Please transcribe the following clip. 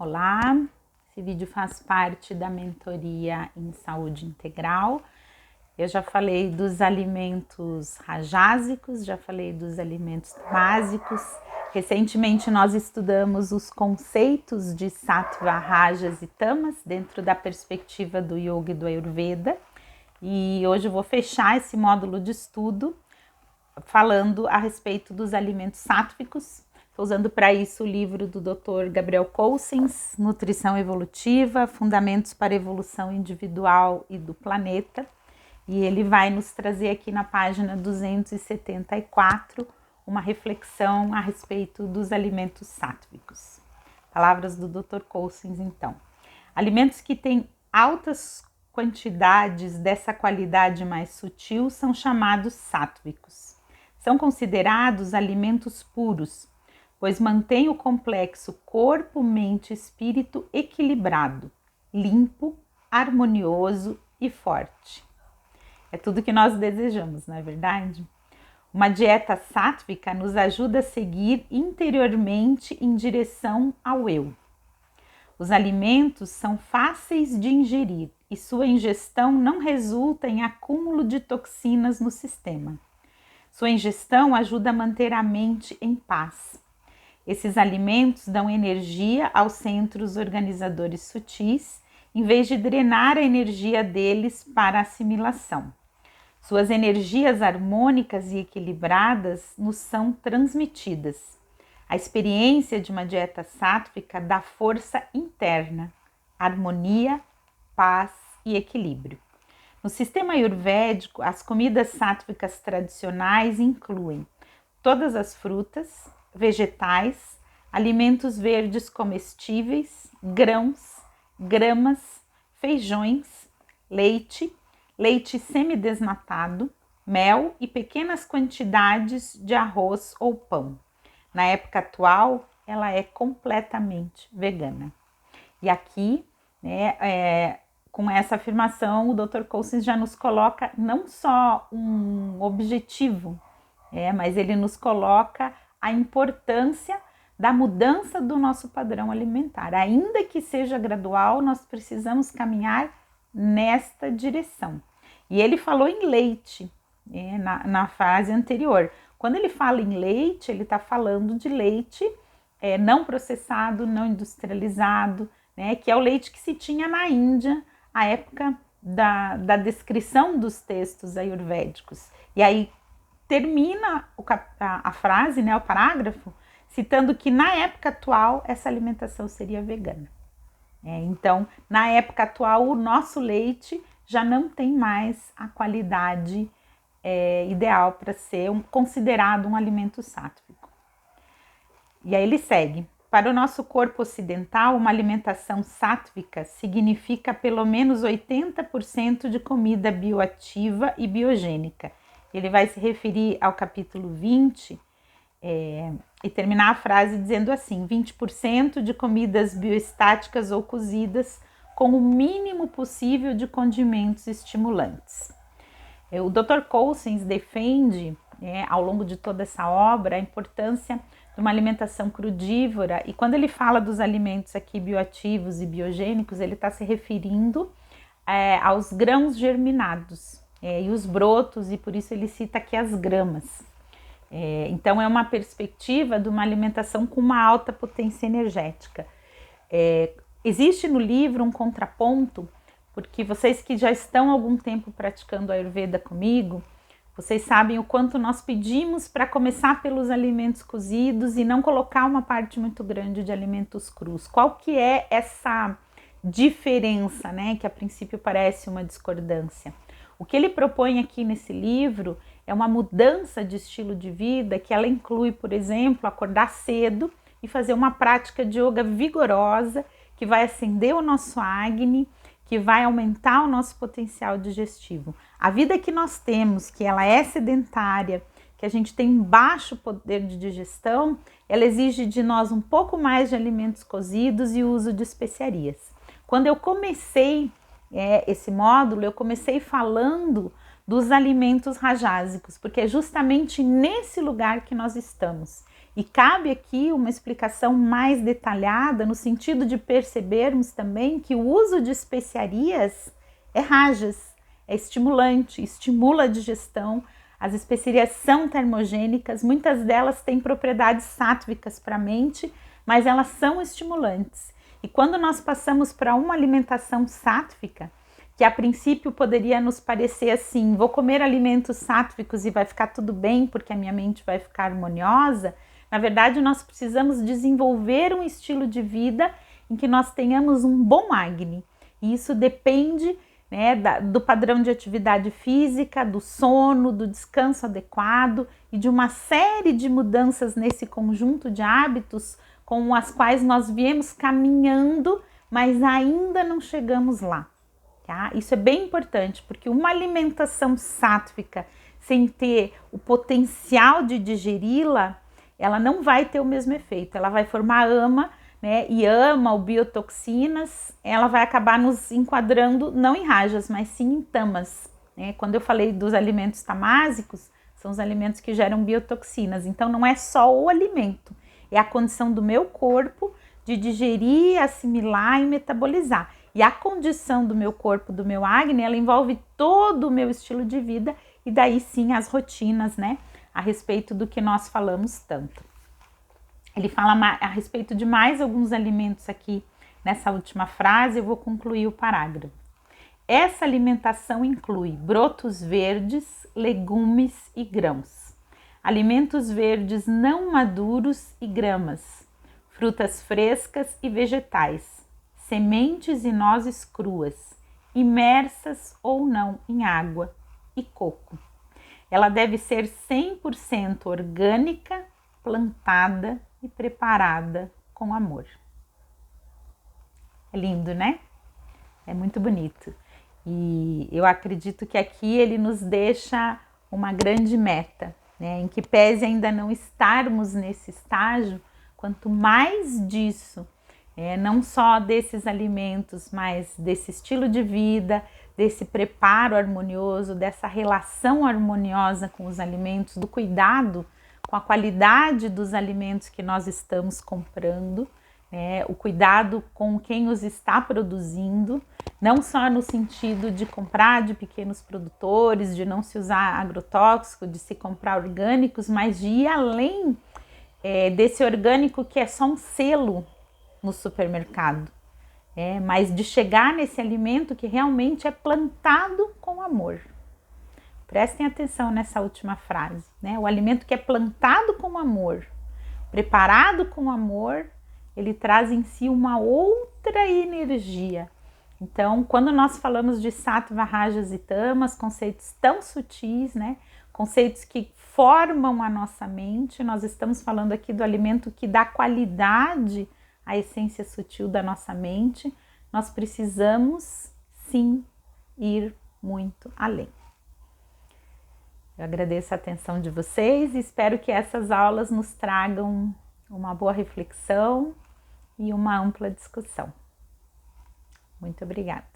Olá, esse vídeo faz parte da mentoria em saúde integral. Eu já falei dos alimentos rajásicos, já falei dos alimentos básicos. Recentemente nós estudamos os conceitos de Sattva, Rajas e Tamas dentro da perspectiva do Yoga e do Ayurveda. E hoje eu vou fechar esse módulo de estudo falando a respeito dos alimentos sáttvicos. Estou usando para isso o livro do Dr. Gabriel Cousens, Nutrição Evolutiva, Fundamentos para a Evolução Individual e do Planeta. E ele vai nos trazer aqui na página 274 uma reflexão a respeito dos alimentos sáttvicos. Palavras do Dr. Cousens, então. Alimentos que têm altas quantidades dessa qualidade mais sutil são chamados sáttvicos. São considerados alimentos puros, pois mantém o complexo corpo, mente e espírito equilibrado, limpo, harmonioso e forte. É tudo que nós desejamos, não é verdade? Uma dieta sátvica nos ajuda a seguir interiormente em direção ao eu. Os alimentos são fáceis de ingerir e sua ingestão não resulta em acúmulo de toxinas no sistema. Sua ingestão ajuda a manter a mente em paz. Esses alimentos dão energia aos centros organizadores sutis, em vez de drenar a energia deles para a assimilação. Suas energias harmônicas e equilibradas nos são transmitidas. A experiência de uma dieta sátvica dá força interna, harmonia, paz e equilíbrio. No sistema ayurvédico, as comidas sáttvicas tradicionais incluem todas as frutas, vegetais, alimentos verdes comestíveis, grãos, gramas, feijões, leite semidesnatado, mel e pequenas quantidades de arroz ou pão. Na época atual, ela é completamente vegana. E aqui, com essa afirmação, o Dr. Cousens já nos coloca não só um objetivo, mas ele nos coloca a importância da mudança do nosso padrão alimentar. Ainda que seja gradual, nós precisamos caminhar nesta direção. E ele falou em leite, na fase anterior. Quando ele fala em leite, ele está falando de leite não processado, não industrializado, que é o leite que se tinha na Índia, à época da descrição dos textos ayurvédicos. E aí termina a frase, o parágrafo, citando que na época atual essa alimentação seria vegana. Então, na época atual, o nosso leite já não tem mais a qualidade ideal para ser considerado um alimento sátvico. E aí ele segue. Para o nosso corpo ocidental, uma alimentação sátvica significa pelo menos 80% de comida bioativa e biogênica. Ele vai se referir ao capítulo 20 e terminar a frase dizendo assim: 20% de comidas bioestáticas ou cozidas com o mínimo possível de condimentos estimulantes. O Dr. Cousens defende, ao longo de toda essa obra, a importância de uma alimentação crudívora, e quando ele fala dos alimentos aqui bioativos e biogênicos, ele está se referindo aos grãos germinados e os brotos, e por isso ele cita aqui as gramas. Então é uma perspectiva de uma alimentação com uma alta potência energética. Existe no livro um contraponto, porque vocês que já estão há algum tempo praticando a Ayurveda comigo, vocês sabem o quanto nós pedimos para começar pelos alimentos cozidos e não colocar uma parte muito grande de alimentos crus. Qual que é essa diferença, que a princípio parece uma discordância? O que ele propõe aqui nesse livro é uma mudança de estilo de vida que ela inclui, por exemplo, acordar cedo e fazer uma prática de yoga vigorosa que vai acender o nosso Agni, que vai aumentar o nosso potencial digestivo. A vida que nós temos, que ela é sedentária, que a gente tem baixo poder de digestão, ela exige de nós um pouco mais de alimentos cozidos e o uso de especiarias. Quando eu comecei esse módulo, eu comecei falando dos alimentos rajásicos, porque é justamente nesse lugar que nós estamos. E cabe aqui uma explicação mais detalhada no sentido de percebermos também que o uso de especiarias é rajas, é estimulante, estimula a digestão. As especiarias são termogênicas, muitas delas têm propriedades sáttvicas para a mente, mas elas são estimulantes. E quando nós passamos para uma alimentação sátvica, que a princípio poderia nos parecer assim, vou comer alimentos sáttvicos e vai ficar tudo bem porque a minha mente vai ficar harmoniosa, na verdade nós precisamos desenvolver um estilo de vida em que nós tenhamos um bom Agni. E isso depende, né, do padrão de atividade física, do sono, do descanso adequado e de uma série de mudanças nesse conjunto de hábitos com as quais nós viemos caminhando, mas ainda não chegamos lá. Tá? Isso é bem importante, porque uma alimentação sátvica sem ter o potencial de digeri-la, ela não vai ter o mesmo efeito. Ela vai formar ama, né? E ama ou biotoxinas, ela vai acabar nos enquadrando não em rajas, mas sim em tamas. Né? Quando eu falei dos alimentos tamásicos, são os alimentos que geram biotoxinas. Então não é só o alimento, é a condição do meu corpo de digerir, assimilar e metabolizar. E a condição do meu corpo, do meu Agni, ela envolve todo o meu estilo de vida e daí sim as rotinas, né? A respeito do que nós falamos tanto. Ele fala a respeito de mais alguns alimentos aqui nessa última frase, eu vou concluir o parágrafo. Essa alimentação inclui brotos verdes, legumes e grãos, alimentos verdes não maduros e gramas, frutas frescas e vegetais, sementes e nozes cruas, imersas ou não em água, e coco. Ela deve ser 100% orgânica, plantada e preparada com amor. É lindo, né? É muito bonito. E eu acredito que aqui ele nos deixa uma grande meta, né? Em que pese ainda não estarmos nesse estágio, quanto mais disso, não só desses alimentos, mas desse estilo de vida, desse preparo harmonioso, dessa relação harmoniosa com os alimentos, do cuidado com a qualidade dos alimentos que nós estamos comprando, o cuidado com quem os está produzindo, não só no sentido de comprar de pequenos produtores, de não se usar agrotóxico, de se comprar orgânicos, mas de ir além desse orgânico que é só um selo no supermercado, mas de chegar nesse alimento que realmente é plantado com amor. Prestem atenção nessa última frase, né? O alimento que é plantado com amor, preparado com amor, ele traz em si uma outra energia. Então, quando nós falamos de sattva, rajas e tamas, conceitos tão sutis, né? Conceitos que formam a nossa mente, nós estamos falando aqui do alimento que dá qualidade à essência sutil da nossa mente. Nós precisamos, sim, ir muito além. Eu agradeço a atenção de vocês e espero que essas aulas nos tragam uma boa reflexão e uma ampla discussão. Muito obrigada.